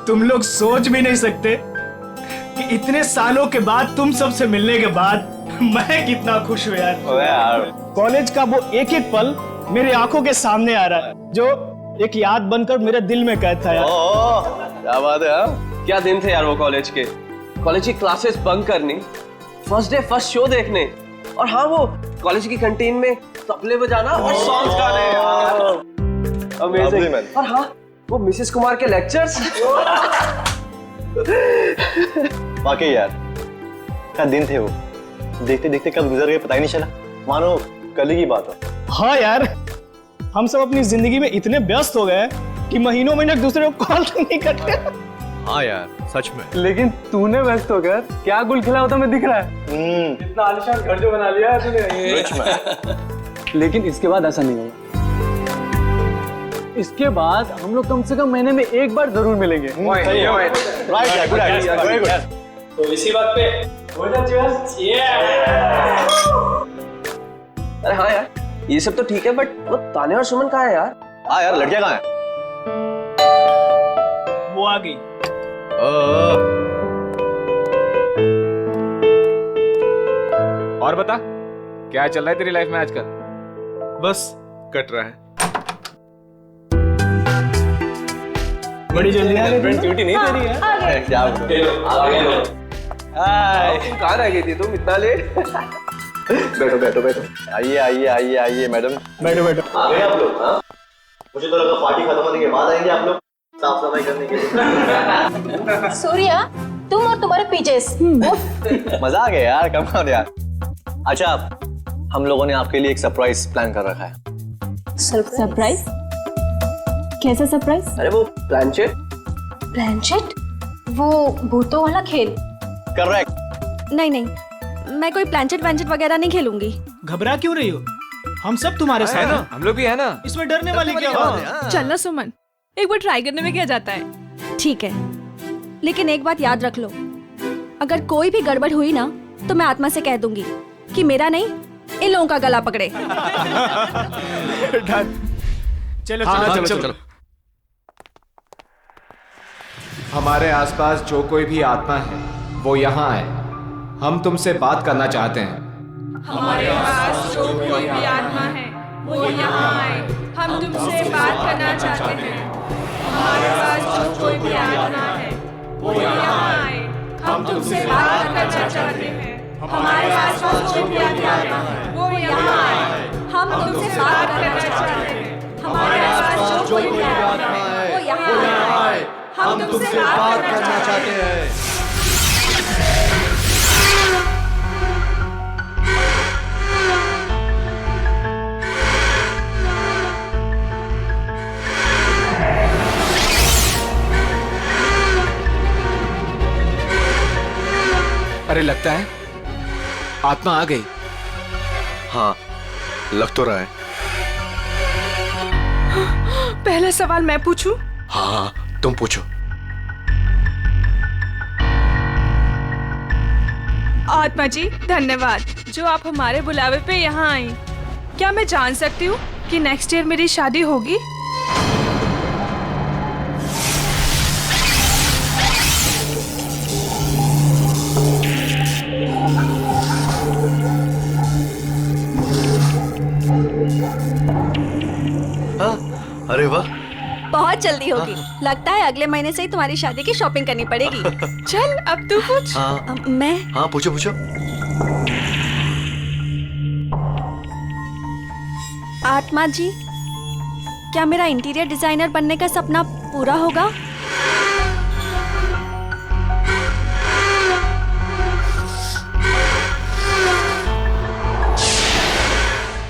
तुम लोग सोच भी नहीं सकते कि इतने सालों के बाद तुम सबसे मिलने के बाद मैं कितना खुश हूँ यार। कॉलेज का वो एक एक पल मेरी आंखों के सामने आ रहा है जो एक याद बनकर मेरे दिल में कैद था यार। क्या बात है हाँ? क्या दिन थे यार वो कॉलेज के। कॉलेज की क्लासेस बंक करनी, फर्स्ट डे फर्स्ट शो देखने, और हाँ वो कॉलेज की कैंटीन में तबले बजाना और सॉन्ग्स गाने यार। अमेजिंग। और हाँ वो मिसेस कुमार के लेक्चर्स। वाकई यार क्या दिन थे वो, देखते देखते कब गुजर गए पता ही नहीं चला, मानो कल ही की बात हो। हाँ यार, हम सब अपनी जिंदगी में इतने व्यस्त हो गए कि महीनों महीने एक दूसरे को कॉल नहीं करते। हाँ यार सच में। लेकिन तूने व्यस्त होकर क्या गुल खिला होता मैं दिख रहा है। इतना आलीशान घर जो बना लिया तूने। लेकिन इसके बाद ऐसा नहीं होगा। इसके बाद हम लोग कम से कम महीने में एक बार जरूर मिलेंगे। तो इसी बात पे अरे हाँ यार ये सब तो ठीक है, बट वो तान्या और सुमन कहाँ है यार? हाँ यार लड़कियां कहाँ हैं? वो आ गई। और बता क्या चल रहा है तेरी लाइफ में आजकल? बस कट रहा है। बड़ी जल्दी आ गई। ड्यूटी नहीं दे रही है क्या कहाँ रह गई थी तुम इतना लेट? बैठो बैठो बैठो। आइए आइए आइए आइए मैडम। बैठो बैठो। आ गए आप लोग? हाँ मुझे तो लगा पार्टी खत्म होने के बाद आएंगे आप लोग साफ सफाई करने के लिए। सूर्या तुम और तुम्हारे पीजेस। मजा आ गया यार, कमाल यार। अच्छा हम लोगों ने आपके लिए एक सरप्राइज प्लान कर रखा है। सरप्राइज? कैसा सरप्राइज? अरे वो प्लानचेट। प्लानचेट? वो भूतों वाला खेल? करेक्ट। नहीं नहीं, मैं कोई प्लानचेट वैनचेट वगैरह नहीं खेलूंगी। घबरा क्यों रही हो? हम सब तुम्हारे साथ हैं। हम लोग भी है ना। इसमें डरने वाली क्या बात है? चलना सुमन, एक बार ट्राई करने में क्या जाता है। ठीक है, लेकिन एक बात याद रख लो, अगर कोई भी गड़बड़ हुई ना तो मैं आत्मा से कह दूंगी कि मेरा नहीं इन लोगों का गला पकड़े। चलो हाँ, चलो। हमारे आसपास जो कोई भी आत्मा है वो यहाँ आए, हम तुमसे बात करना चाहते हैं। हमारे पास जो कोई भी आत्मा है वो यहाँ आए, हम तुमसे बात करना चाहते हैं। हमारे पास जो कोई भी आत्मा है वो यहाँ आए, हम तुमसे बात करना चाहते हैं। हमारे पास जो कोई भी आत्मा है वो यहाँ आए, हम तुमसे बात करना चाहते हैं। हमारे पास जो कोई भी आत्मा है वो यहाँ आए, हम तुमसे बात करना चाहते हैं। अरे लगता है आत्मा आ गई। हाँ लग तो रहा है। पहला सवाल मैं पूछूं? हाँ तुम पूछो। आत्मा जी धन्यवाद जो आप हमारे बुलावे पे यहाँ आई। क्या मैं जान सकती हूँ कि नेक्स्ट ईयर मेरी शादी होगी? अरे वाह बहुत जल्दी होगी। लगता है अगले महीने से ही तुम्हारी शादी की शॉपिंग करनी पड़ेगी। चल अब तू पूछ। मैं? हाँ पूछो पूछो। आत्मा जी क्या मेरा इंटीरियर डिजाइनर बनने का सपना पूरा होगा?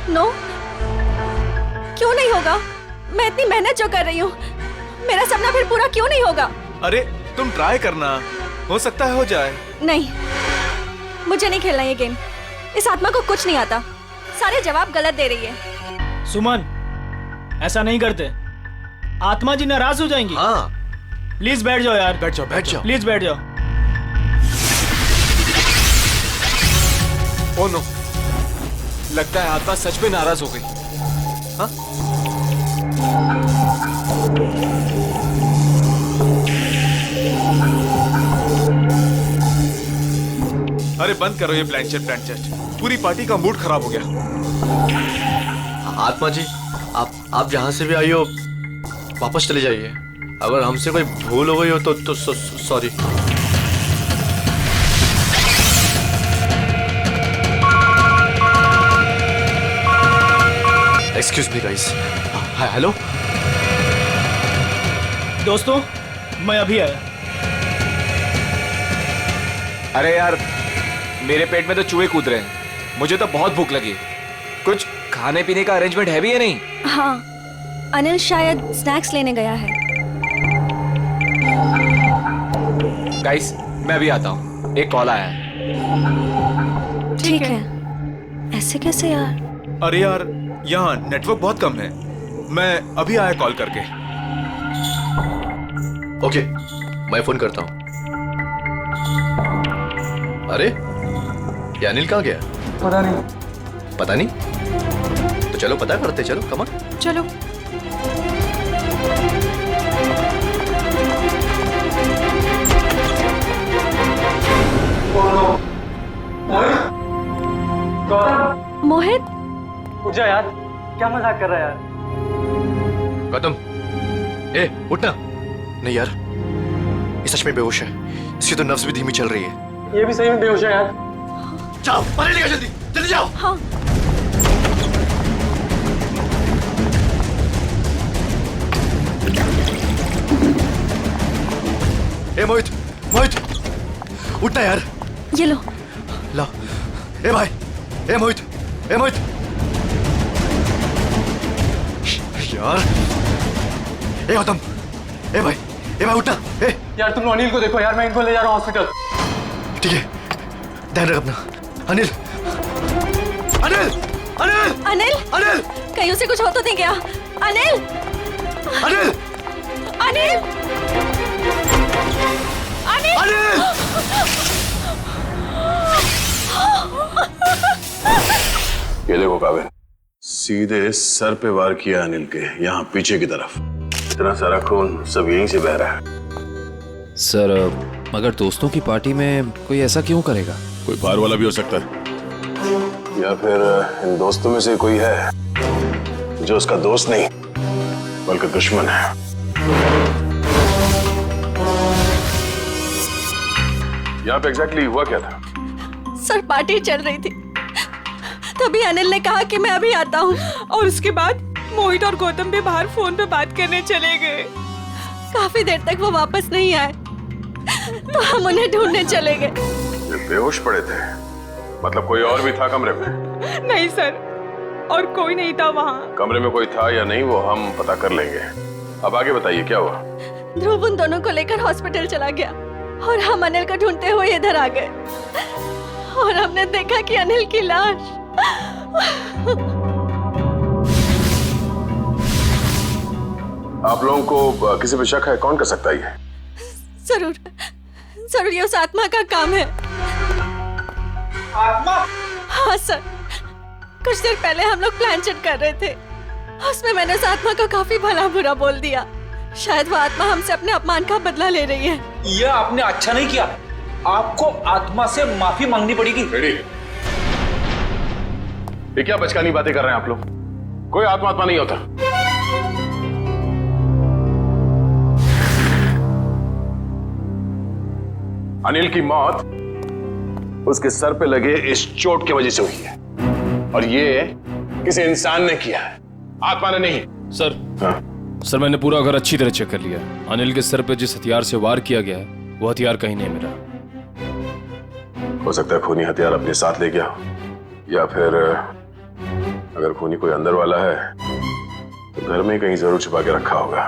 नो, क्यों नहीं होगा? मैं इतनी मेहनत जो कर रही हूँ, मेरा सपना फिर पूरा क्यों नहीं होगा? अरे तुम ट्राई करना, हो सकता है हो जाए। नहीं, मुझे नहीं खेलना ये गेम। इस आत्मा को कुछ नहीं आता, सारे जवाब गलत दे रही है। सुमन ऐसा नहीं करते, आत्मा जी नाराज हो जाएंगी। हाँ प्लीज बैठ जाओ यार। बैठ जाओ बैठ जाओ। प्लीज बैठ जाओ। ओ नो, लगता है आत्मा सच में नाराज हो गई। हाँ? अरे बंद करो ये प्लानचेट। पूरी पार्टी का मूड खराब हो गया। आत्मा जी, आप जहां से भी आई हो वापस चले जाइए। अगर हमसे कोई भूल हो गई हो तो sorry. Excuse me guys. Hello दोस्तों, मैं अभी आया। अरे यार, मेरे पेट में तो चूहे कूद रहे हैं। मुझे तो बहुत भूख लगी। कुछ खाने पीने का अरेंजमेंट है भी या नहीं? हाँ, अनिल शायद स्नैक्स लेने गया है। गाइस, मैं अभी आता हूँ, एक कॉल आया है। ठीक है। ऐसे कैसे यार? अरे यार, यहाँ नेटवर्क बहुत कम है। मैं अभी आया कॉल करके। ओके, मैं फोन करता हूँ। अरे ये अनिल कहाँ गया? पता नहीं। तो चलो पता करते, चलो कम ऑन। चलो। मोहित, उठ जा यार, क्या मजाक कर रहा है यार? गौतम, ए उठना। नहीं यार, ये सच में बेहोश है। इसकी तो नब्ज भी धीमी चल रही है। ये भी सही में बेहोश है यार। जाओ पानी लेकर, जल्दी जल्दी जाओ। हाँ। ए मोहित, मोहित उठना यार। ये लो। ला। ए भाई, ए मोहित, ए मोहित। यार, ए गौतम, ए भाई उठना। ए यार तुम अनिल को देखो यार, मैं इनको ले जा रहा हूँ हॉस्पिटल। ठीक है, ध्यान रख अपना। अनिल, अनिल, अनिल, अनिल, अनिल, कहीं उसे कुछ हो तो नहीं गया? अनिल, अनिल, अनिल, अनिल, अनिल। ये देखो काबिल, सीधे सर पे वार किया अनिल के, यहाँ पीछे की तरफ। इतना सारा खून सब यहीं से बह रहा है। सर, मगर दोस्तों की पार्टी में कोई ऐसा क्यों करेगा? कोई बाहर वाला भी हो सकता है, या फिर इन दोस्तों में से कोई है जो उसका दोस्त नहीं बल्कि दुश्मन है। यहाँ पे एग्जैक्टली हुआ क्या था? सर पार्टी चल रही थी, तभी अनिल ने कहा कि मैं अभी आता हूँ, और उसके बाद मोहित और गौतम भी बाहर फोन पे बात करने चले गए। काफी देर तक वो वापस नहीं आए, तो हम उन्हें ढूंढने चले गए। ये बेहोश पड़े थे, मतलब कोई और भी था कमरे में? नहीं सर, और कोई नहीं था वहाँ। कमरे में कोई था या नहीं वो हम पता कर लेंगे। अब आगे बताइए क्या हुआ? ध्रुव उन दोनों को लेकर हॉस्पिटल चला गया और हम अनिल को ढूंढते हुए इधर आ गए और हमने देखा कि अनिल की लाश। आप लोगों को किसी पे शक है? कौन कर सकता है ये? जरूर जरूर, ये उस आत्मा का काम है। आत्मा? हाँ सर, कुछ देर पहले हम लोग प्लानचेट कर रहे थे, उसमें मैंने उस आत्मा को काफी भला बुरा बोल दिया। शायद वो आत्मा हमसे अपने अपमान का बदला ले रही है। ये आपने अच्छा नहीं किया, आपको आत्मा से माफी मांगनी पड़ेगी। ये क्या बचकानी बातें कर रहे हैं आप लोग? कोई आत्मा नहीं होता। अनिल की मौत उसके सर पे लगे इस चोट की वजह से हुई है, और ये किसी इंसान ने किया है, आत्मा ने नहीं। सर, हाँ? सर मैंने पूरा घर अच्छी तरह चेक कर लिया। अनिल के सर पे जिस हथियार से वार किया गया है वो हथियार कहीं नहीं मिला। हो सकता है खूनी हथियार अपने साथ ले गया, या फिर अगर खूनी कोई अंदर वाला है तो घर में कहीं जरूर छुपा के रखा होगा।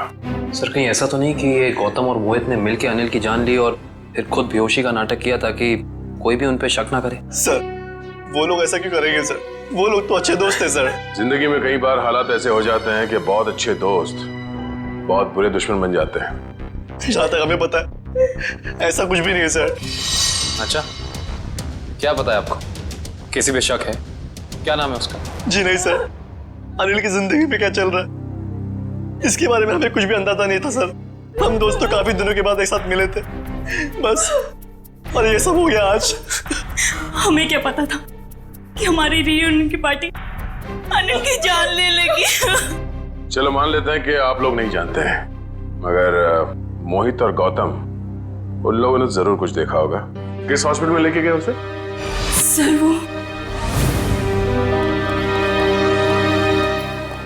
सर, कहीं ऐसा तो नहीं कि ये गौतम और मोहित ने मिलकर अनिल की जान ली और फिर खुद बेहोशी का नाटक किया ताकि कोई भी उन पे शक ना करे? सर, वो लोग ऐसा क्यों करेंगे सर? वो लोग तो अच्छे दोस्त हैं सर। जिंदगी में कई बार हालात ऐसे हो जाते हैं कि बहुत अच्छे दोस्त बहुत बुरे दुश्मन बन जाते हैं। जहाँ तक हमें पता है ऐसा कुछ भी नहीं है सर। अच्छा, क्या पता है आपको? किसी पे शक है? क्या नाम है उसका? जी नहीं सर, अनिल की जिंदगी में क्या चल रहा है इसके बारे में हमें कुछ भी अंदाजा नहीं था सर। हम दोस्त तो काफी दिनों के बाद एक साथ मिले थे बस, और ये सब हो गया आज। हमें क्या पता था कि हमारी रियूनियन की पार्टी अनिल की जान ले लेगी। चलो मान लेते हैं कि आप लोग नहीं जानते हैं, मगर मोहित और गौतम, उन लोगों ने जरूर कुछ देखा होगा। किस हॉस्पिटल में लेके गए उसे? सर वो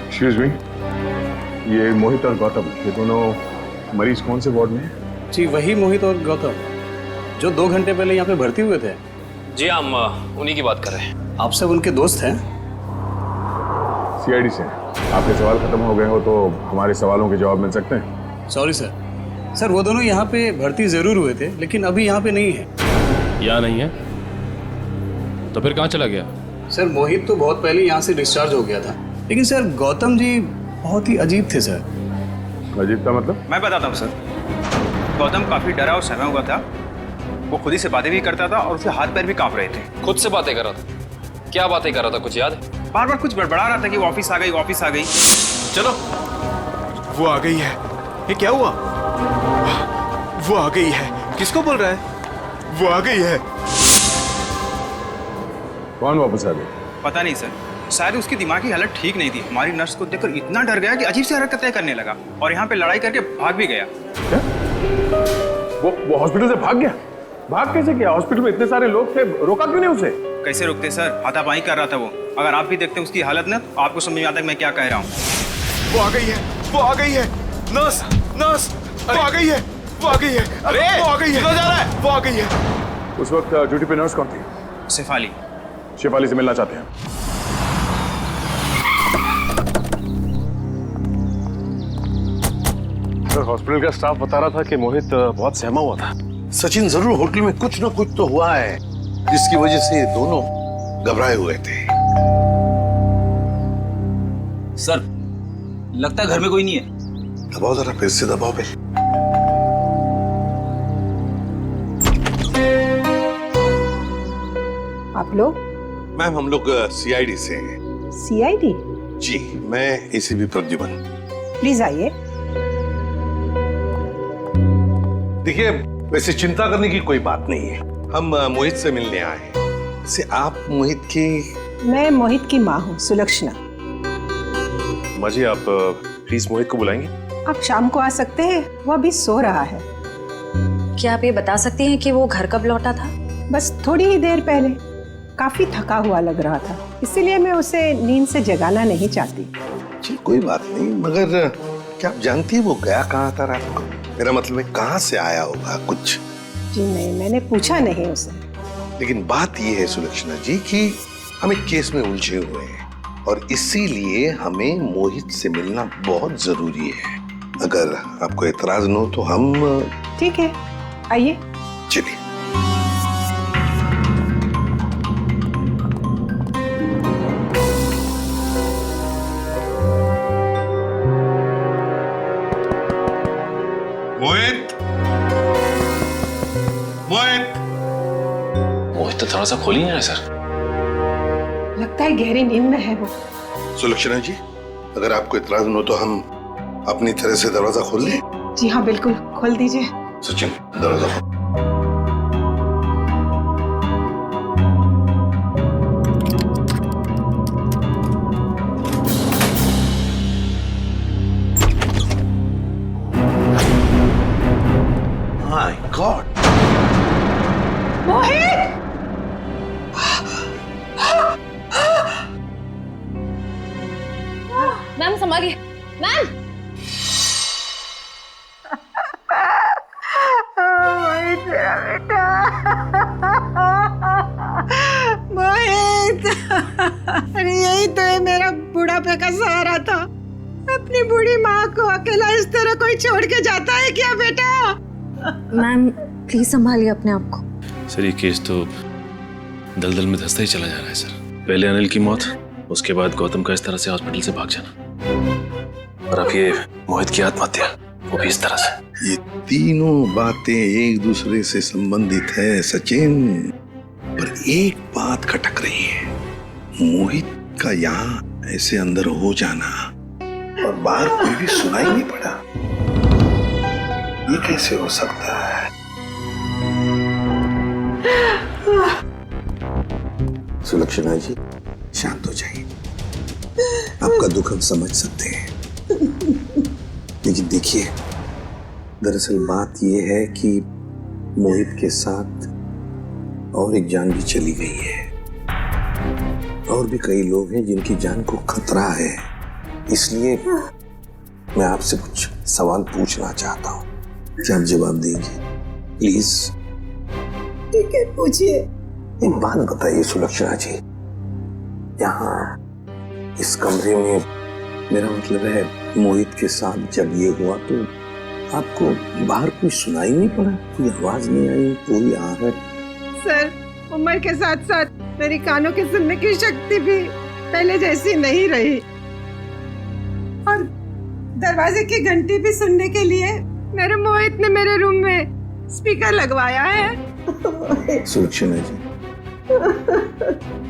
एक्सक्यूज मी, ये मोहित और गौतम, ये दोनों मरीज कौन से वार्ड में हैं? जी वही मोहित और गौतम जो 2 घंटे पहले यहाँ पे भर्ती हुए थे। जी हम उन्हीं की बात कर रहे हैं। आप सब उनके दोस्त हैं? सीआईडी से। आपके सवाल खत्म हो गए हो तो हमारे सवालों के जवाब मिल सकते हैं? सॉरी सर वो दोनों यहाँ पे भर्ती जरूर हुए थे लेकिन अभी यहाँ पे नहीं है। यहाँ नहीं है तो फिर कहाँ चला गया? सर मोहित तो बहुत पहले यहाँ से डिस्चार्ज हो गया था, लेकिन सर गौतम जी बहुत ही अजीब थे सर। अजीब का मतलब? मैं बताता हूँ सर। गौतम काफी डरा और सहमा हुआ था। वो खुद ही से बातें भी करता था और उसके हाथ पैर भी कांप रहे थे। खुद से बातें कर रहा था? क्या बातें कर रहा था, कुछ याद है? बार बार कुछ बड़बड़ा रहा था कि वो ऑफिस आ गई, ऑफिस आ गई। चलो, वो आ गई है। ये क्या हुआ? वो आ गई है। किसको बोल रहा है? वो आ गई है। कौन वापस आ गई? पता नहीं सर, शायद उसकी दिमागी हालत ठीक नहीं थी। हमारी नर्स को देखकर इतना डर गया कि अजीब सी हरकतें करने लगा और यहाँ पे लड़ाई करके भाग भी गया। क्या? वो हॉस्पिटल से भाग गया? भाग कैसे गया? हॉस्पिटल में इतने सारे लोग थे, रोका क्यों नहीं उसे? कैसे रोकते सर, हाथापाई कर रहा था वो। अगर आप भी देखते उसकी हालत ना, तो आपको समझ में आता है मैं क्या कह रहा हूँ। वो आ गई है, वो आ गई है। नर्स, नर्स, वो आ गई है, वो आ गई है। अरे वो आ गई है, जा रहा है, वो आ गई है। उस वक्त ड्यूटी पे नर्स कौन थी? शेफाली। शेफाली से मिलना चाहते हैं। सर हॉस्पिटल का स्टाफ बता रहा था कि मोहित बहुत सहमा हुआ था। सचिन जरूर होटल में कुछ ना कुछ तो हुआ है जिसकी वजह से दोनों घबराए हुए थे। सर लगता है घर में कोई नहीं है। दबाओ जरा, फिर से दबाओ पे। आप लोग? मैम हम लोग सीआईडी से हैं। सीआईडी? जी, मैं एसीपी प्रद्युमन। प्लीज आइए। देखिए, वैसे चिंता करने की कोई बात नहीं है। हम मोहित से मिलने आए हैं। से आप मोहित की? मैं मोहित की माँ हूँ, सुलक्षणा। माँ जी आप प्लीज मोहित को बुलाएंगे? आप शाम को आ सकते हैं, वो अभी सो रहा है। क्या आप ये बता सकती हैं कि वो घर कब लौटा था? बस थोड़ी ही देर पहले। काफी थका हुआ लग रहा था, इसीलिए मैं उसे नींद से जगाना नहीं चाहती। जी कोई बात नहीं, मगर क्या आप जानती है वो गया कहाँ था रात को? मेरा मतलब है कहाँ से आया होगा कुछ? जी नहीं, मैंने पूछा नहीं उसे। लेकिन बात ये है सुलक्षणा जी कि हम एक केस में उलझे हुए हैं और इसीलिए हमें मोहित से मिलना बहुत जरूरी है। अगर आपको एतराज न हो तो हम। ठीक है, आइए। चलिए। मोहित, मोहित, मोहित तो दरवाजा खोल ही नहीं रहा सर। लगता है गहरी नींद में है वो। सुलक्षणा जी, अगर आपको इतराज न हो तो हम अपनी तरह से दरवाजा खोल लें? जी हाँ बिल्कुल, खोल दीजिए। सचिन दरवाजा खोल। My god, Mohit! मैम संभालिए, मैम। मोहित मेरा बेटा, मोहित! अरे यही तो है मेरा बुढ़ापे का सहारा था। अपनी बूढ़ी माँ को अकेला इस तरह कोई छोड़ के जाता है क्या बेटा? मैम प्लीज संभालिए अपने आप को। सर ये केस तो दलदल में धंसता ही चला जा रहा है सर। पहले अनिल की मौत, उसके बाद गौतम का इस तरह से हॉस्पिटल से भाग जाना, और अब ये मोहित की आत्महत्या, वो भी इस तरह से। ये तीनों बातें एक दूसरे से संबंधित है सचिन, पर एक बात खटक रही है। मोहित का यहाँ ऐसे अंदर हो जाना और बाहर कोई भी सुनाई नहीं पड़ा, ये कैसे हो सकता है? सुलक्षणा जी, शांत हो जाइए। आपका दुख हम समझ सकते हैं, लेकिन देखिए, दरअसल बात यह है कि मोहित के साथ और एक जान भी चली गई है, और भी कई लोग हैं जिनकी जान को खतरा है। इसलिए मैं आपसे कुछ सवाल पूछना चाहता हूँ, क्या आप जवाब देंगे प्लीज? ठीक है, पूछिए। एक बात बताइए सुलक्षणा जी, यहाँ इस कमरे में, मेरा मतलब है मोहित के साथ जब ये हुआ तो आपको बाहर कोई सुनाई नहीं पड़ा? कोई आवाज नहीं आई, कोई आहट? सर, उम्र के साथ साथ मेरी कानों की सुनने की शक्ति भी पहले जैसी नहीं रही, और दरवाजे की घंटी भी सुनने के लिए मेरे मोहित ने मेरे रूम में स्पीकर लगवाया है। सुलक्षणा जी,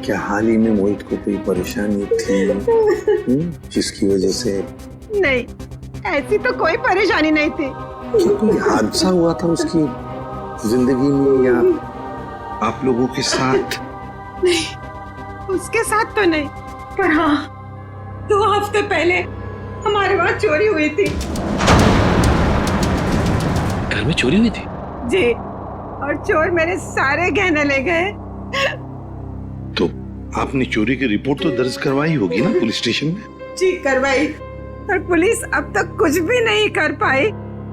क्या हाल ही में मोहित को कोई परेशानी थी जिसकी वजह से? नहीं, ऐसी तो कोई परेशानी नहीं थी। क्या कोई हादसा हुआ था उसकी जिंदगी में या आप लोगों के साथ? नहीं, उसके साथ तो नहीं, पर हाँ, 2 हफ्ते पहले हमारे वहाँ चोरी हुई थी। घर में चोरी हुई थी? जी, और चोर मेरे सारे गहने ले गए। तो आपने चोरी की रिपोर्ट तो दर्ज करवाई होगी ना पुलिस स्टेशन में? जी, करवाई, पर पुलिस अब तक कुछ भी नहीं कर पाई।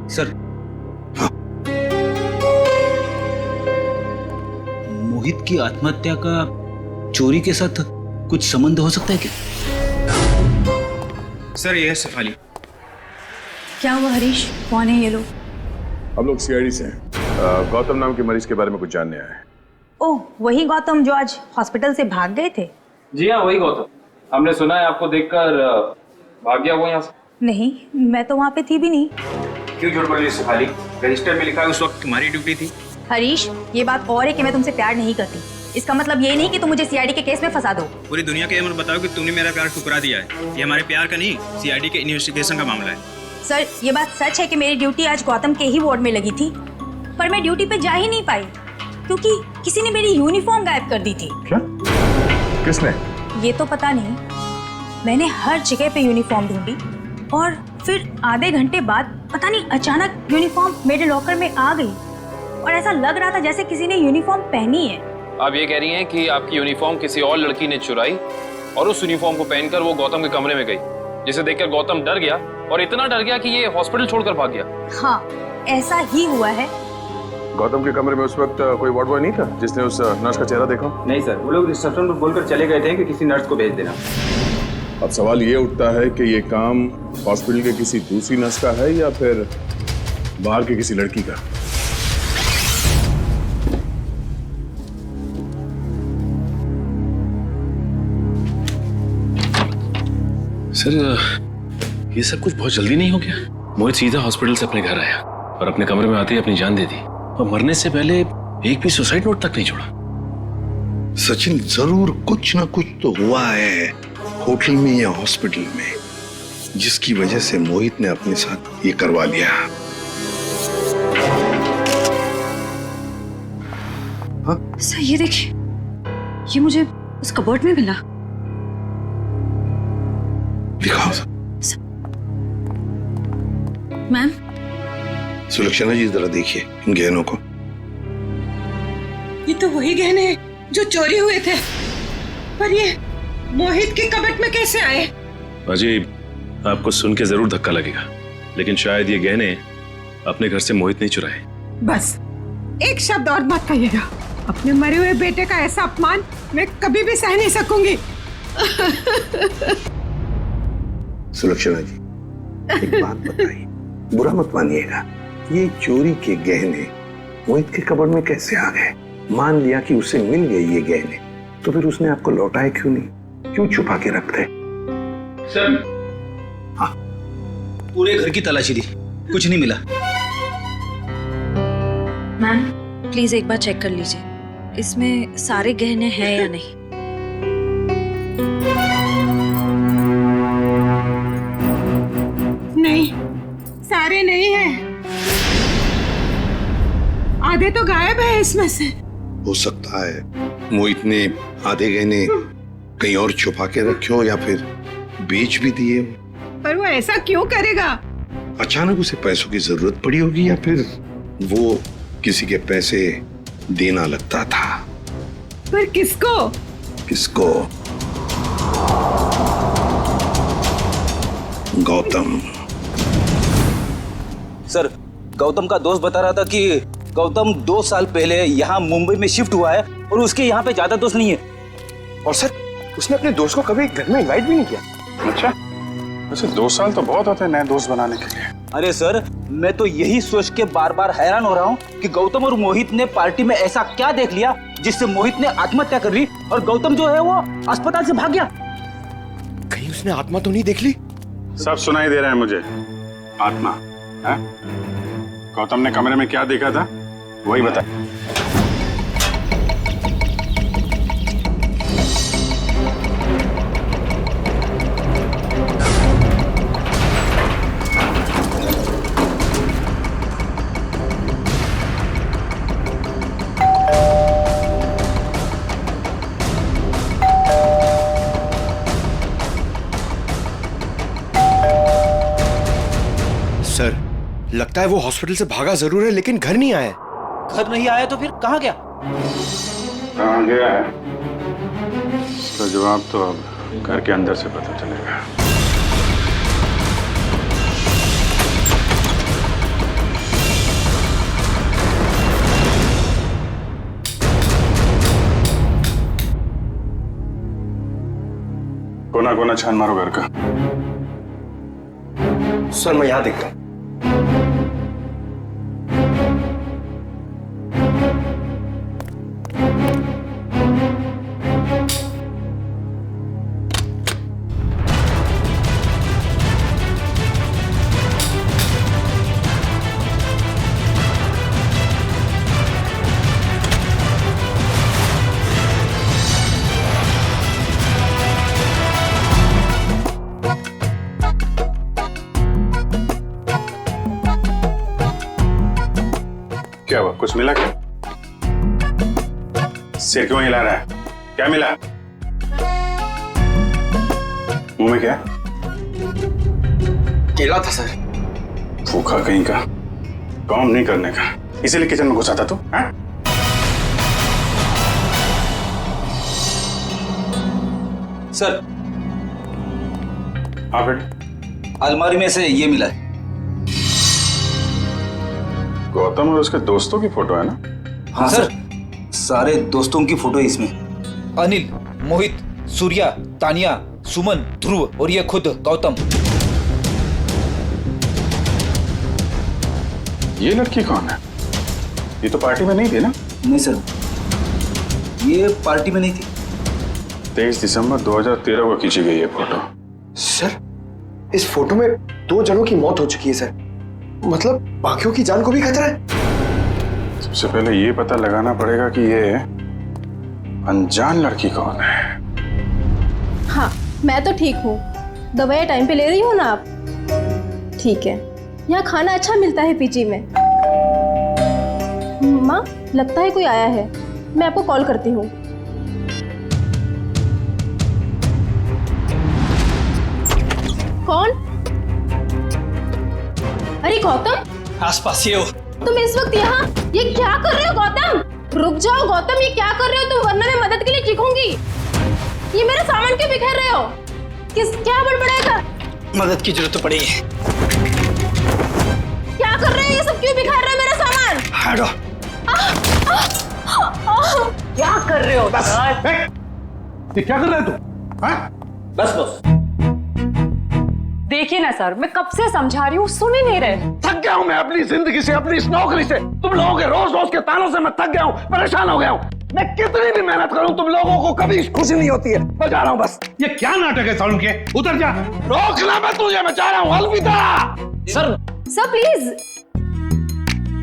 सर, मोहित की आत्महत्या का चोरी के साथ कुछ संबंध हो सकता है क्या? सर, ये है सफाली। क्या हुआ हरीश? कौन है ये लोग? हम लोग सीआईडी से हैं। गौतम नाम के मरीज के बारे में कुछ जानने आए हैं। ओह, वही गौतम जो आज हॉस्पिटल से भाग गए थे? जी हाँ, वही गौतम। हमने सुना है आपको देखकर भाग गया वो यहाँ से। नहीं, मैं तो वहाँ पे थी भी नहीं। क्यों झूठ बोल रही है सफाली? रजिस्टर में लिखा है उस वक्त तुम्हारी ड्यूटी थी। हरीश, ये बात और है कि मैं तुमसे प्यार नहीं करती। इसका मतलब ये नहीं कि तुम मुझे सीआईडी के केस में फंसा दो। पूरी दुनिया के ये मत बताओ कि तुमने मेरा प्यार ठुकरा दिया है। ये हमारे प्यार का नहीं, सीआईडी के इन्वेस्टिगेशन का मामला है। सर, ये बात सच है कि मेरी ड्यूटी आज गौतम के ही वार्ड में लगी थी, पर मैं ड्यूटी पे जा ही नहीं पाई क्योंकि किसी ने मेरी यूनिफॉर्म गायब कर दी थी। क्या? किसने? ये तो पता नहीं। मैंने हर जगह पे यूनिफॉर्म ढूंढी और फिर आधे घंटे बाद पता नहीं अचानक यूनिफॉर्म मेरे लॉकर में आ गई और ऐसा लग रहा था जैसे किसी ने यूनिफॉर्म पहनी है। आप ये कह रही हैं कि आपकी यूनिफॉर्म किसी और लड़की ने चुराई और उस यूनिफॉर्म को पहनकर वो गौतम के कमरे में गई, जिसे देखकर गौतम डर गया और इतना डर गया कि ये हॉस्पिटल छोड़कर भाग गया। हाँ, ऐसा ही हुआ है। गौतम के कमरे में उस वक्त कोई वार्ड बॉय नहीं था जिसने उस नर्स का चेहरा देखा? नहीं सर, वो लोग रिसेप्शन पर बोलकर चले गए थे कि किसी नर्स को भेज देना। अब सवाल ये उठता है कि ये काम हॉस्पिटल के किसी दूसरी नर्स का है या फिर बाहर के किसी लड़की का? सर, ये सब कुछ बहुत जल्दी नहीं हो गया? मोहित सीधा हॉस्पिटल से अपने घर आया और अपने कमरे में आते ही अपनी जान दे दी और मरने से पहले एक भी सुसाइड नोट तक नहीं छोड़ा। सचिन, जरूर कुछ ना कुछ तो हुआ है होटल में या हॉस्पिटल में, जिसकी वजह से मोहित ने अपने साथ ये करवा लिया। हाँ? सर, ये देखिए, ये मुझे उस कबर्ड में मिला। दिखाओ। मैम। सुलक्षणा जी, जरा देखिए इन गहनों को। ये तो वही गहने हैं जो चोरी हुए थे, पर ये मोहित के कबर्ड में कैसे आए? अजीब, आपको सुन के जरूर धक्का लगेगा, लेकिन शायद ये गहने अपने घर से मोहित नहीं चुराए। बस एक शब्द और मत कहिएगा। अपने मरे हुए बेटे का ऐसा अपमान मैं कभी भी सह नहीं सकूंगी। सुलक्षणा जी, एक बात बताइए, बुरा मत मानिएगा, ये चोरी के गहने मोहित के कबर्ड में कैसे आ गए? मान लिया कि उसे मिल गए ये गहने, तो फिर उसने आपको लौटाए क्यों नहीं? क्यों छुपा के रखते? सर, हाँ, पूरे घर की तलाशी दी, कुछ नहीं मिला। मैम, प्लीज एक बार चेक कर लीजिए, इसमें सारे गहने हैं या नहीं। आधे तो गायब है इसमें से। हो सकता है मोहित ने आधे गहने कहीं और छुपा के रखे हो या फिर बेच भी दिए। पर वो ऐसा क्यों करेगा? अचानक उसे पैसों की जरूरत पड़ी होगी या फिर वो किसी के पैसे देना लगता था। पर किसको? किसको? गौतम। सर, गौतम का दोस्त बता रहा था कि गौतम 2 साल पहले यहाँ मुंबई में शिफ्ट हुआ है और उसके यहाँ पे ज्यादा दोस्त नहीं है। और सर, उसने अपने दोस्त को कभी घर में इनवाइट भी नहीं किया। अच्छा, वैसे 2 साल तो बहुत होते हैं नए दोस्त बनाने के लिए। अरे सर, मैं तो यही सोच के बार बार हैरान हो रहा हूँ कि गौतम और मोहित ने पार्टी में ऐसा क्या देख लिया जिससे मोहित ने आत्महत्या कर ली और गौतम जो है वो अस्पताल से भाग गया। कहीं उसने आत्मा तो नहीं देख ली? सब सुनाई दे रहा है मुझे। आत्मा है? गौतम ने कमरे में क्या देखा था वही बता। सर, लगता है वो हॉस्पिटल से भागा जरूर है लेकिन घर नहीं आया। घर नहीं आया तो फिर कहाँ गया? कहाँ गया है इसका जवाब तो अब घर के अंदर से पता चलेगा। कोना कोना छान मारो घर का। सर, मैं यहां देखता हूं। क्या हुआ? कुछ मिला क्या? सिर क्यों हिला रहा है? क्या मिला? मुंह में क्या? केला था सर। भूखा कहीं का, काम नहीं करने का, इसीलिए किचन में घुसा था तू? हाँ? सर। हाँ बेटे। अलमारी में से ये मिला है। गौतम और उसके दोस्तों की फोटो है ना? हाँ सर, सारे दोस्तों की फोटो है इसमें। अनिल, मोहित, सूर्या, तानिया, सुमन, ध्रुव और ये खुद गौतम। ये लड़की कौन है? ये तो पार्टी में नहीं थी ना? नहीं सर, ये पार्टी में नहीं थी। 23 दिसंबर 2013 को खींची गई है फोटो। सर, इस फोटो में 2 जनों की मौत हो चुकी है सर। मतलब बाकियों की जान को भी खतरा है। सबसे पहले ये पता लगाना पड़ेगा कि ये अनजान लड़की कौन है। हाँ, मैं तो ठीक हूँ। दवाइयाँ टाइम पे ले रही हो ना आप? ठीक है। यहाँ खाना अच्छा मिलता है पीजी में। माँ, लगता है कोई आया है। मैं आपको कॉल करती हूँ। कौन? अरे गौतम, आसपास ही हो। तुम इस वक्त यहाँ ये क्या कर रहे हो गौतम? रुक जाओ गौतम, ये क्या कर रहे हो तुम? वरना मैं मदद के लिए चीखूंगी। ये मेरा सामान क्यों बिखेर रहे हो? क्या बड़बड़ाएगा? मदद की जरूरत पड़ेगी। क्या कर रहे हो? ये सब क्यों बिखेर रहे हो मेरा सामान? हटो। क्या कर रहे हो? बस। ये क्या कर रहा है तू? बस बस। देखिए ना सर, मैं कब से समझा रही हूँ, सुन ही नहीं रहे। थक गया हूँ मैं अपनी जिंदगी से, अपनी इस नौकरी से। तुम लोगों के रोज रोज के तानों से मैं थक गया हूँ, परेशान हो गया हूँ। मैं कितनी भी मेहनत करूँ तुम लोगों को कभी खुशी नहीं होती है। मैं जा रहा हूँ बस। ये क्या नाटक है सालू के? उतर जा। रोकना मैं तुझे, मैं जा रहा हूँ। अलविदा। Sir please.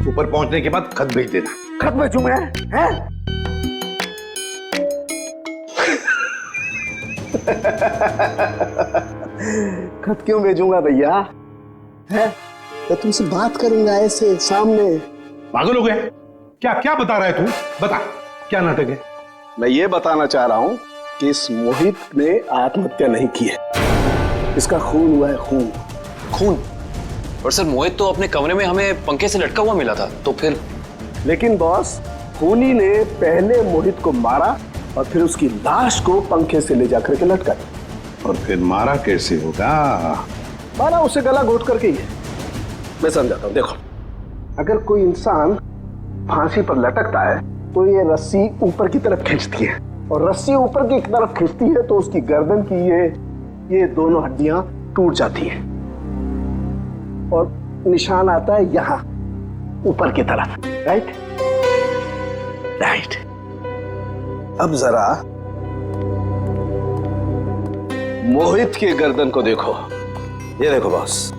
ऊपर पहुंचने के बाद खत भेज देना। खत भेजूं मैं? हैं? खत क्यों भेजूंगा भैया? हैं? मैं तुमसे बात करूंगा ऐसे सामने। पागल हो गए? क्या क्या बता रहा है तू? बता, क्या नाटक है? मैं ये बताना चाह रहा हूं कि इस मोहित ने आत्महत्या नहीं की है, इसका खून हुआ है, खून। खून? और सर मोहित तो अपने कमरे में हमें पंखे से लटका हुआ मिला था, तो फिर? लेकिन बॉस, खूनी ने पहले मोहित को मारा और फिर उसकी लाश को पंखे से ले जाकर के लटका दिया। और फिर मारा कैसे होगा? मारा उसे गला घोट करके ही है। मैं समझाता हूँ, देखो, अगर कोई इंसान फांसी पर लटकता है तो ये रस्सी ऊपर की तरफ खींचती है, और रस्सी ऊपर की तरफ खींचती है तो उसकी गर्दन की ये दोनों हड्डियां टूट जाती हैं और निशान आता है यहां ऊपर की तरफ। Right right. अब जरा मोहित की गर्दन को देखो। ये देखो बॉस,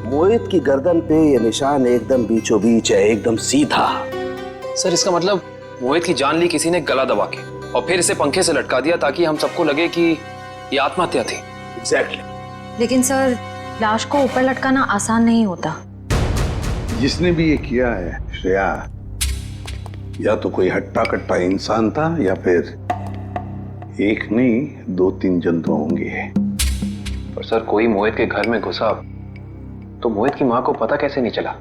मोहित की गर्दन पे ये निशान एकदम बीचों बीच है, एकदम सीधा। सर इसका मतलब मोहित की जान ली किसी ने गला दबा के और फिर इसे पंखे से लटका दिया ताकि हम सबको लगे कि ये आत्महत्या थी। एग्जैक्टली। लेकिन सर, लाश को ऊपर लटकाना आसान नहीं होता। जिसने भी ये किया है श्रेया, या तो कोई हट्टा कट्टा इंसान था या फिर एक नहीं 2-3 जंतु होंगे। और सर कोई मोहित के घर में घुसा तो मोहित की मां को पता कैसे नहीं चला?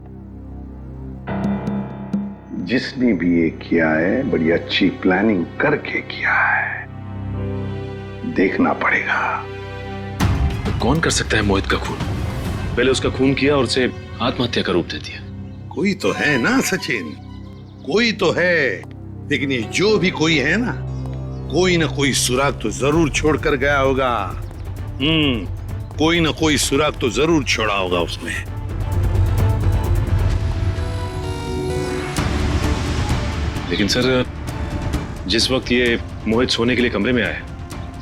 जिसने भी ये किया है बड़ी अच्छी प्लानिंग करके किया है, देखना पड़ेगा। तो कौन कर सकता है मोहित का खून? पहले उसका खून किया और उसे आत्महत्या का रूप दे दिया। कोई तो है ना सचिन, कोई तो है। लेकिन ये जो भी कोई है ना कोई सुराग तो जरूर छोड़कर गया होगा। कोई ना कोई सुराग तो जरूर छोड़ा होगा उसने। लेकिन सर, जिस वक्त ये मोहित सोने के लिए कमरे में आए,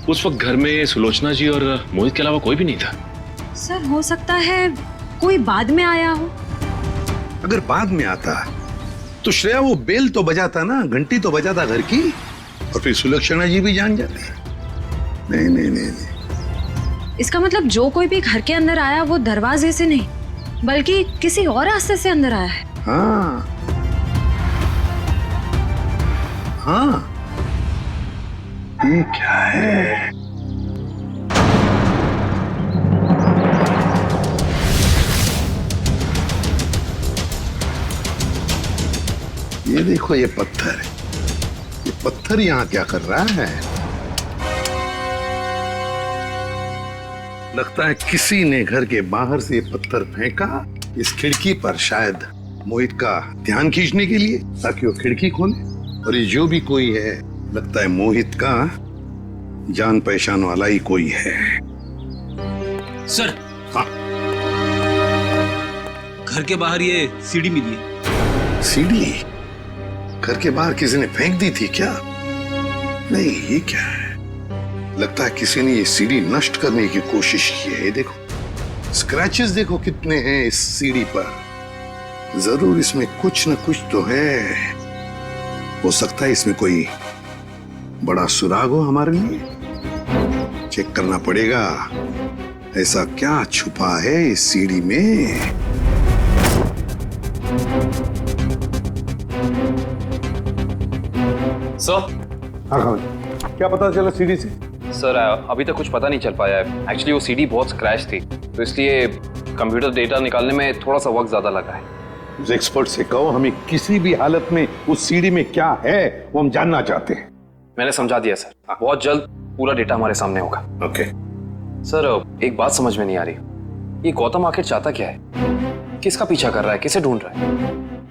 उस वक्त घर में सुलोचना जी और मोहित के अलावा कोई भी नहीं था। सर हो सकता है कोई बाद में आया हो। अगर बाद में आता तो श्रेया वो बेल तो बजाता ना, घंटी तो बजाता घर की, और फिर सुलक्षणा जी भी जान जाते। नहीं नहीं नहीं नहीं। इसका मतलब जो कोई भी घर के अंदर आया वो दरवाजे से नहीं बल्कि किसी और रास्ते से अंदर आया है। हाँ हाँ, ये क्या है? ये देखो, ये पत्थर यहाँ क्या कर रहा है? लगता है किसी ने घर के बाहर से ये पत्थर फेंका इस खिड़की पर, शायद मोहित का ध्यान खींचने के लिए, ताकि वो खिड़की खोले। और ये जो भी कोई है, लगता है मोहित का जान पहचान वाला ही कोई है। सर, हाँ, घर के बाहर ये सीढ़ी मिली है। सीढ़ी? घर के बाहर किसी ने फेंक दी थी क्या? नहीं, ये क्या है? लगता है किसी ने ये सीढ़ी नष्ट करने की कोशिश की है। देखो, स्क्रैचेस देखो कितने हैं इस सीढ़ी पर। जरूर इसमें कुछ न कुछ तो है। हो सकता है इसमें कोई बड़ा सुराग हो हमारे लिए। चेक करना पड़ेगा, ऐसा क्या छुपा है इस सीढ़ी में। सर, हाँ, क्या पता चला सीढ़ी से? सर अभी तक कुछ पता नहीं चल पाया है। एक्चुअली वो सीढ़ी बहुत स्क्रैच थी, तो इसलिए कंप्यूटर डेटा निकालने में थोड़ा सा वक्त ज्यादा लगा है। उस एक्सपर्ट से कहो, हमें किसी भी हालत में उस सीढ़ी में क्या है वो हम जानना चाहते हैं। मैंने समझा दिया सर, बहुत जल्द पूरा डेटा हमारे सामने होगा। ओके। सर एक बात समझ में नहीं आ रही, ये गौतम आखिर चाहता क्या है? किसका पीछा कर रहा है? किसे ढूंढ रहा है?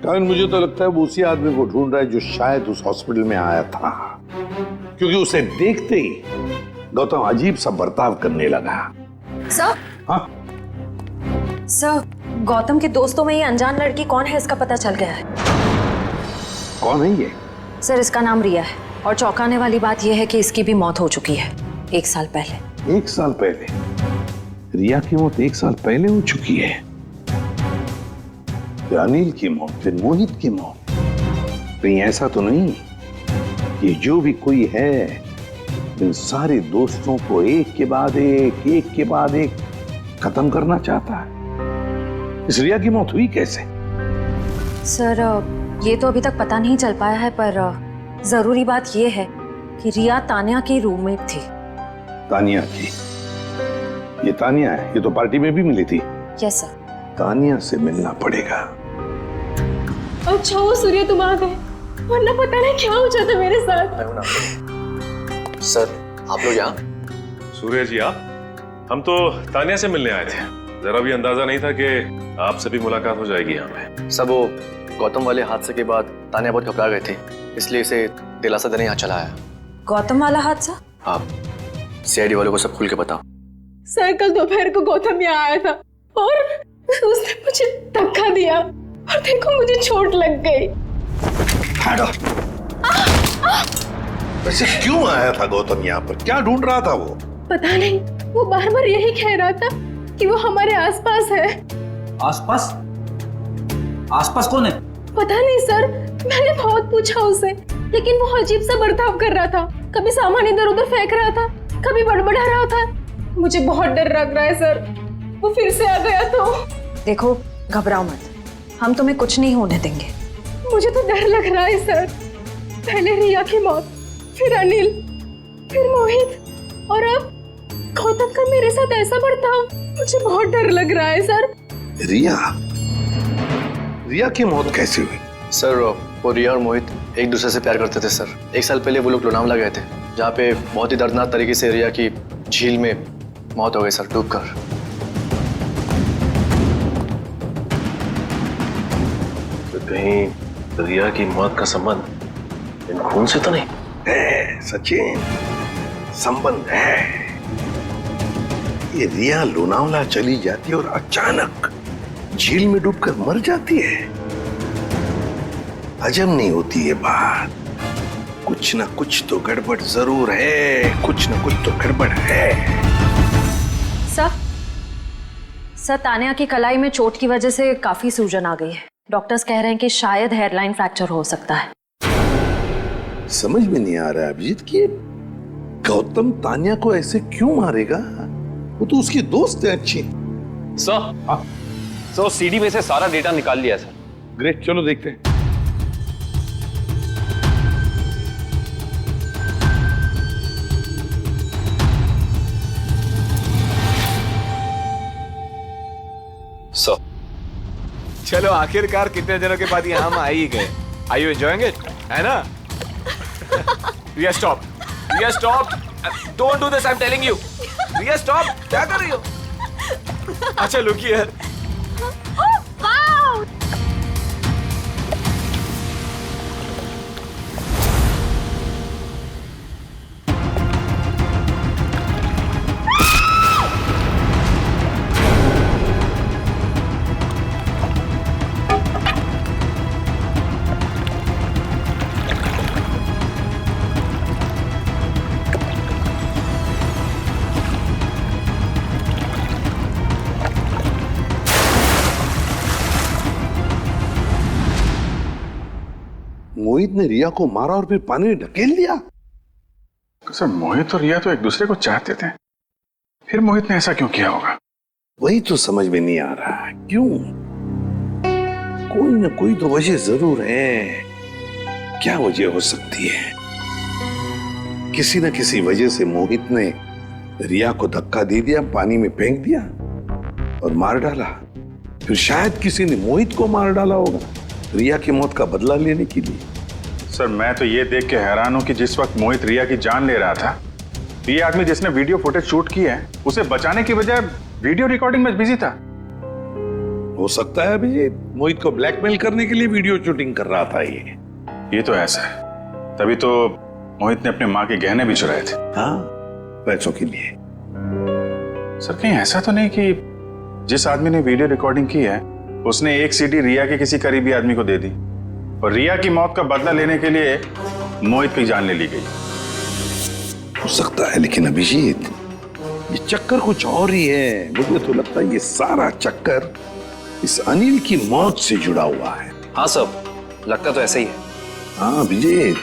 कारण मुझे तो लगता है वो उसी आदमी को ढूंढ रहा है जो शायद उस हॉस्पिटल में आया था, क्योंकि उसे देखते ही गौतम अजीब सा बर्ताव करने लगा। सर? हाँ सर, गौतम के दोस्तों में ये अनजान लड़की कौन है इसका पता चल गया है। कौन है ये? सर इसका नाम रिया है, और चौंकाने वाली बात यह है कि इसकी भी मौत हो चुकी है 1 साल पहले। 1 साल पहले? रिया की मौत 1 साल पहले हो चुकी है। फिर अनिल की मौत, फिर मोहित की मौत। कहीं ऐसा तो नहीं कि जो भी कोई है इन सारे दोस्तों को एक के बाद एक खत्म करना चाहता है? इस रिया की मौत हुई कैसे? सर ये तो अभी तक पता नहीं चल पाया है, पर जरूरी बात ये है कि रिया तानिया की रूममेट थी। तानिया की? ये तानिया है, ये तो पार्टी में भी मिली थी। Yes sir. तानिया से मिलना पड़ेगा। अच्छा वो सूर्य तुम आ गए, वरना पता नहीं क्या हो जाता मेरे साथ। सर आप लोग यहाँ? सूर्य जी आप? हम तो तानिया से मिलने आए थे। जरा भी अंदाजा नहीं था कि आपसे भी मुलाकात हो जाएगी यहाँ पे। सब वो गौतम वाले हादसे के बाद तानिया बहुत घबरा गए थे, इसलिए इसे दिलासा देने यहाँ चला आया। गौतम वाला हादसा? आप सीआईडी वालों को सब खुल के बताओ। सर कल दोपहर को गौतम यहाँ आया था और उसने मुझे धक्का दिया और देखो मुझे चोट लग गई। वैसे क्यों आया था गौतम यहाँ पर? क्या ढूंढ रहा था वो? पता नहीं, वो बार बार यही कह रहा था कि वो हमारे आसपास है। आसपास? आसपास कौन है? पता नहीं सर, मैंने बहुत पूछा उसे, लेकिन वो अजीब सा बर्ताव कर रहा था। कभी सामान इधर उधर फेंक रहा था, कभी बड़बड़ा रहा था। मुझे बहुत डर लग रहा है सर, वो फिर से आ गया तो। देखो घबराओ मत, हम तुम्हें कुछ नहीं होने देंगे। मुझे तो डर लग रहा है सर। पहले रिया की मौत, फिर अनिल, फिर मोहित, और अब गौतम का मेरे साथ ऐसा बर्ताव। मुझे बहुत डर लग रहा है सर। रिया की मौत कैसे हुई? सर वो रिया और मोहित एक दूसरे से प्यार करते थे सर। 1 साल पहले वो लोग लोनावला गए थे, जहाँ पे बहुत ही दर्दनाक तरीके से रिया की झील में मौत हो गई सर, डूबकर। तो कहीं रिया की मौत का संबंध इन खून से तो नहीं है? सचिन, संबंध है। ये रिया लोनावला चली जाती है और अचानक झील में डूबकर मर जाती है। हजम नहीं होती ये बात। कुछ ना कुछ तो गड़बड़ जरूर है, कुछ ना कुछ तो गड़बड़ है। सर तानिया की कलाई में चोट की वजह से काफी सूजन आ गई है। डॉक्टर्स कह रहे हैं कि शायद हेयरलाइन फ्रैक्चर हो सकता है। समझ में नहीं आ रहा है अभिजीत कि गौतम तानिया को ऐसे क्यों मारेगा? वो तो उसकी दोस्त है अच्छी। सर सीडी में से सारा डेटा निकाल लिया सर। ग्रेट, चलो देखते हैं। सर चलो आखिरकार कितने दिनों के बाद यहाँ हम आ ही गए। Are you enjoying it? है ना? Riya stop. Riya stop. Don't do this. I'm telling you. Riya stop. क्या कर रही हो? अच्छा look here. मोहित ने रिया को मारा और फिर पानी में ढकेल दिया। सर मोहित और रिया तो एक दूसरे को चाहते थे, फिर मोहित ने ऐसा क्यों किया होगा? वही तो समझ में नहीं आ रहा। क्यों? कोई ना कोई तो वजह जरूर है। क्या वजह हो सकती है? किसी न किसी वजह से मोहित ने रिया को धक्का दे दिया, पानी में फेंक दिया और मार डाला। फिर शायद किसी ने मोहित को मार डाला होगा रिया की मौत का बदला लेने के लिए। सर मैं तो ये देख के हैरान हूं कि जिस वक्त मोहित रिया की जान ले रहा था, ये आदमी जिसने वीडियो फुटेज शूट की है उसे बचाने की बजाय वीडियो रिकॉर्डिंग में बिजी था। हो सकता है अभी मोहित को ब्लैकमेल करने के लिए वीडियो शूटिंग कर रहा था। ये तो ऐसा है, तभी तो मोहित ने अपने माँ के गहने भी चुराए थे। हाँ, पैसों के लिए। सर कहीं ऐसा तो नहीं कि जिस आदमी ने वीडियो रिकॉर्डिंग की है उसने एक सीडी रिया के किसी करीबी आदमी को दे दी और रिया की मौत का बदला लेने के लिए मोहित की जान ले ली गई? हो सकता है, लेकिन अभिजीत ये चक्कर कुछ और ही है। मुझे तो लगता है ये सारा चक्कर इस अनिल की मौत से जुड़ा हुआ है। हाँ सब लगता तो ऐसे ही है। हाँ अभिजीत,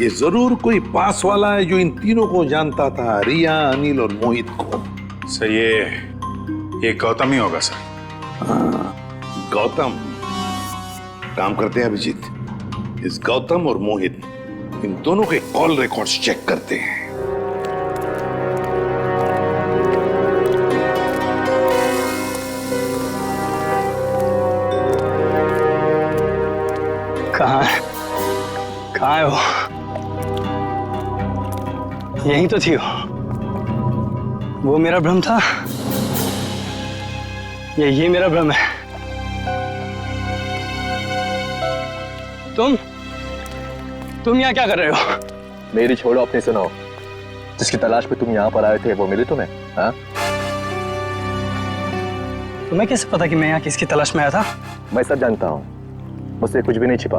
ये जरूर कोई पास वाला है जो इन तीनों को जानता था, रिया, अनिल और मोहित को। सर ये गौतम ही होगा सर। हाँ गौतम। काम करते हैं अभिजीत, इस गौतम और मोहित इन दोनों के कॉल रिकॉर्ड्स चेक करते हैं। कहाँ है? कहाँ है वो? यही तो थी वो मेरा भ्रम था या ये मेरा भ्रम है? तुम यहाँ क्या कर रहे हो? मेरी छोड़ो, अपनी सुनाओ। जिसकी तलाश में तुम यहाँ पर आए थे वो मिले तुम्हें? हाँ? तुम्हें कैसे पता कि मैं यहाँ किसकी तलाश में आया था? मैं सब जानता हूँ, मुझसे कुछ भी नहीं छिपा।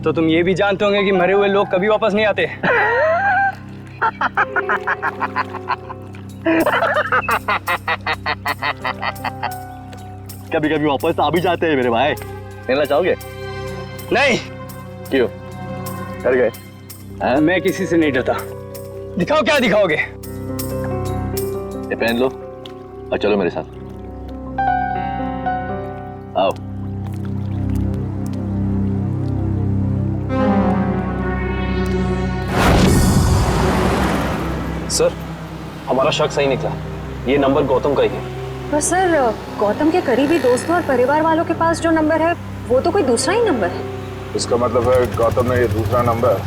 तो तुम ये भी जानते होंगे कि मरे हुए लोग कभी वापस नहीं आते। कभी कभी वापस आ भी जाते हैं मेरे भाई। मिलना चाहोगे? नहीं। क्यों? डर गए? मैं किसी से नहीं डरता। दिखाओ, क्या दिखाओगे? ये पहन लो और चलो मेरे साथ। आओ। सर, हमारा शक सही निकला। ये नंबर गौतम का ही है। पर सर, गौतम के करीबी दोस्तों और परिवार वालों के पास जो नंबर है वो तो कोई दूसरा ही नंबर है। इसका मतलब है गौतम ने ये दूसरा नंबर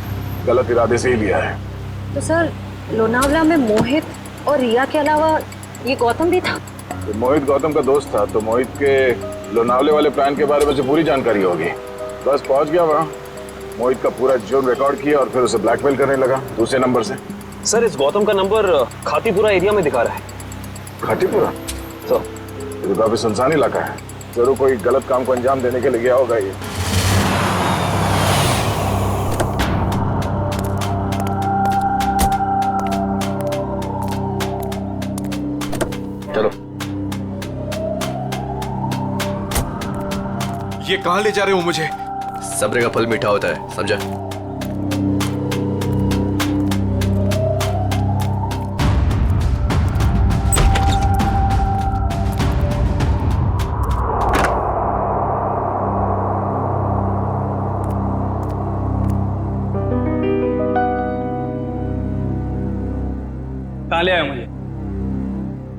गलत इरादे से ही लिया है। तो सर, लोनावला में मोहित और रिया के अलावा ये गौतम भी था। तो मोहित गौतम का दोस्त था, तो मोहित के लोनावले वाले प्लान के बारे में पूरी जानकारी होगी। बस पहुंच गया वहाँ, मोहित का पूरा जुर्म रिकॉर्ड किया और फिर उसे ब्लैकमेल करने लगा दूसरे नंबर से। सर, इस गौतम का नंबर खातीपुरा एरिया में दिखा रहा है। खातीपुरा? तो ये तो काफी सुनसान इलाका है। जरूर कोई गलत काम को अंजाम देने के लिए गया होगा ये। चलो। ये कहां ले जा रहे हो मुझे? सब्र का फल मीठा होता है, समझा? कहाँ ले आए मुझे?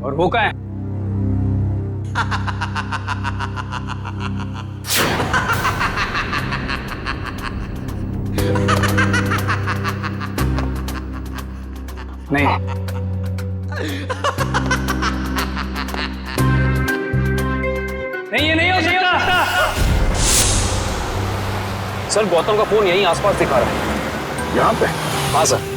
और वो कहाँ है? नहीं। नहीं, ये नहीं हो सकता। सर, गौतम का फोन यहीं आसपास दिखा रहा है। यहाँ पे? हाँ सर।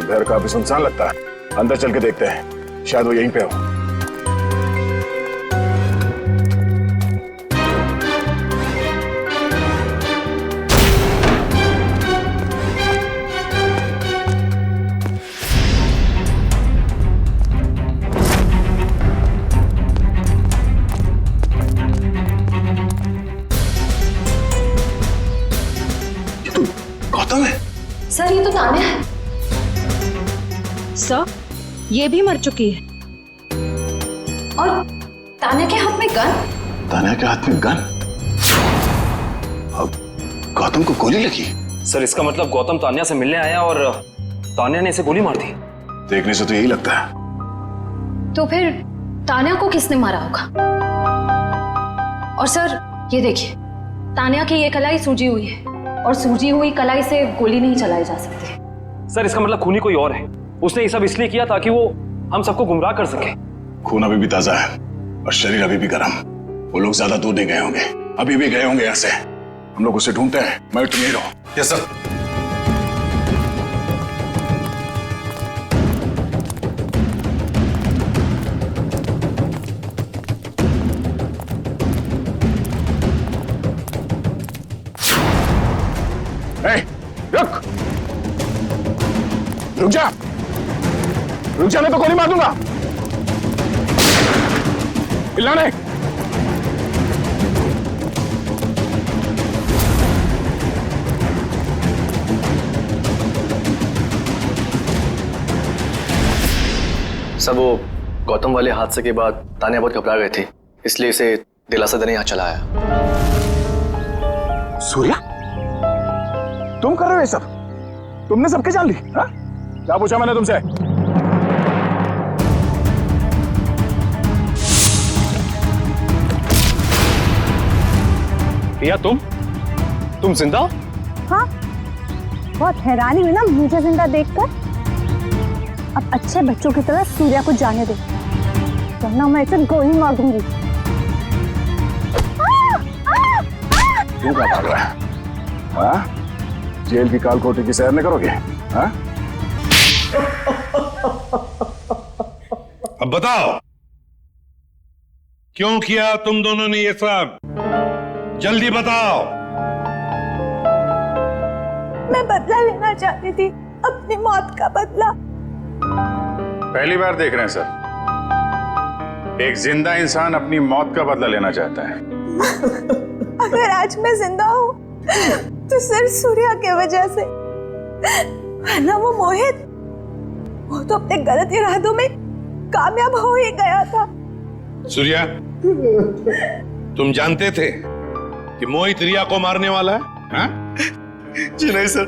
घर काफी सुनसान लगता है, अंदर चल के देखते हैं, शायद वो यहीं पे हो। ये तो गौतम है। सर, ये तो तान्या है। सर, ये भी मर चुकी है। और तान्या के हाथ में गन। तान्या के हाथ में गन? अब गौतम को गोली लगी? सर, इसका मतलब गौतम तान्या से मिलने आया और तान्या ने इसे गोली मार दी। देखने से तो यही लगता है। तो फिर तान्या को किसने मारा होगा? और सर, ये देखिए, तान्या की ये कलाई सूजी हुई है और सूजी हुई कलाई से गोली नहीं चलाई जा सकती। सर, इसका मतलब खूनी कोई और है। उसने ये सब इसलिए किया ताकि वो हम सबको गुमराह कर सके। खून अभी भी ताजा है और शरीर अभी भी गर्म। वो लोग ज्यादा दूर नहीं गए होंगे, अभी भी गए होंगे यहाँ से। हम लोग उसे ढूंढते हैं। मैं तुम यहीं रहो। Yes sir. रुक रुक जा, रुक जा, नहीं तो गोली मार दूंगा। चिल्लाने। सब वो गौतम वाले हादसे के बाद तान्या बहुत घबरा गई थी। इसलिए इसे दिलासा देने यहाँ चला आया। सूर्या, तुम कर रहे हो ये सब? तुमने सबके जान ली? हाँ? क्या पूछा मैंने तुमसे? या तुम जिंदा हो? हाँ, बहुत हैरानी हुई ना मुझे जिंदा देखकर। अब अच्छे बच्चों की तरह सूर्या को जाने दो, वरना मैं इसे गोली मार दूंगी। तू क्या भाग रहा है? हाँ? जेल की काल कोठरी की सैर नहीं करोगे? हाँ? अब बताओ, क्यों किया तुम दोनों ने ये सब? जल्दी बताओ। मैं बदला लेना चाहती थी, अपनी मौत का बदला। पहली बार देख रहे हैं सर, एक जिंदा इंसान अपनी मौत का बदला लेना चाहता है। अगर आज मैं जिंदा हूँ तो सिर्फ सूर्या की वजह से, वरना वो मोहित, वो तो अपने गलत इरादों में कामयाब हो ही गया था। सूर्या, तुम जानते थे कि मोहित रिया को मारने वाला है? हाँ? जी नहीं सर,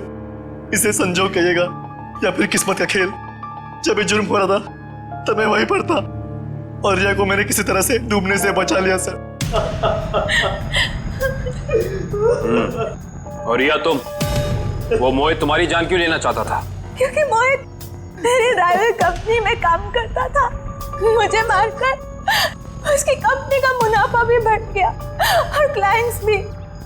इसे संजोग कहिएगा या फिर किस्मत का खेल। जब ये जुर्म हो रहा था तब मैं वहीं पर था और रिया को मैंने किसी तरह से डूबने से बचा लिया सर। और रिया, वो मोहित तुम्हारी जान क्यों लेना चाहता था? क्योंकि मोहित मेरी ड्राइवर कंपनी में काम करता था। मुझे मारकर उसकी कंपनी का मुनाफा भी बढ़ गया और क्लाइंट्स भी,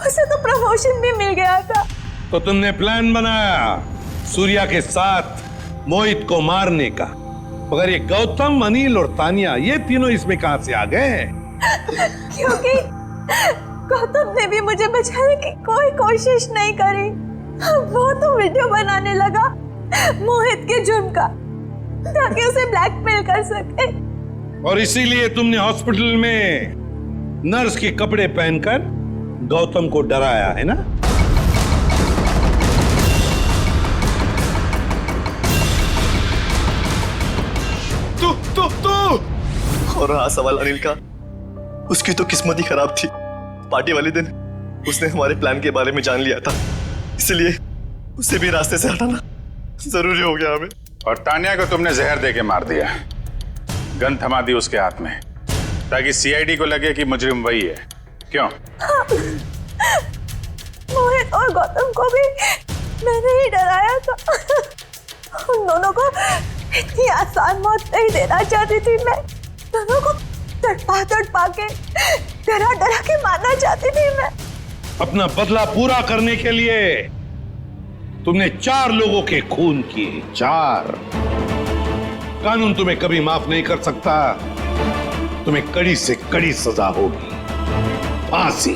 उसे तो प्रमोशन भी मिल गया था। तो तुमने प्लान बनाया सूर्या के साथ मोहित को मारने का, मगर ये गौतम, अनिल और तानिया, ये तीनों इसमें कहां से आ गए? क्योंकि गौतम ने भी मुझे बचाने की कोई कोशिश नहीं करी। वो तो वीडियो बनाने लगा मोहित के जुर्म का, ताकि उसे ब्लैकमेल कर सके। और इसीलिए तुमने हॉस्पिटल में नर्स के कपड़े पहनकर गौतम को डराया, है ना? तू और रहा सवाल अनिल का, उसकी तो किस्मत ही खराब थी। पार्टी वाले दिन उसने हमारे प्लान के बारे में जान लिया था, इसलिए उसे भी रास्ते से हटाना जरूरी हो गया हमें। और तानिया को तुमने जहर देके मार दिया, गन थमा दी उसके हाथ में, ताकि सीआईडी को लगे कि मुजरिम वही है। क्यों? मोहित और गौतम को भी मैंने ही डराया था। उन दोनों को इतनी आसान मौत नहीं देना चाहती थी मैं। दोनों को तड़पा के, डरा के मारना चाहती थी मैं। अपना बदला पूरा करने के लिए तुमने 4 लोगों के खून किए, 4। कानून तुम्हें कभी माफ नहीं कर सकता। तुम्हें कड़ी से कड़ी सजा होगी, फांसी।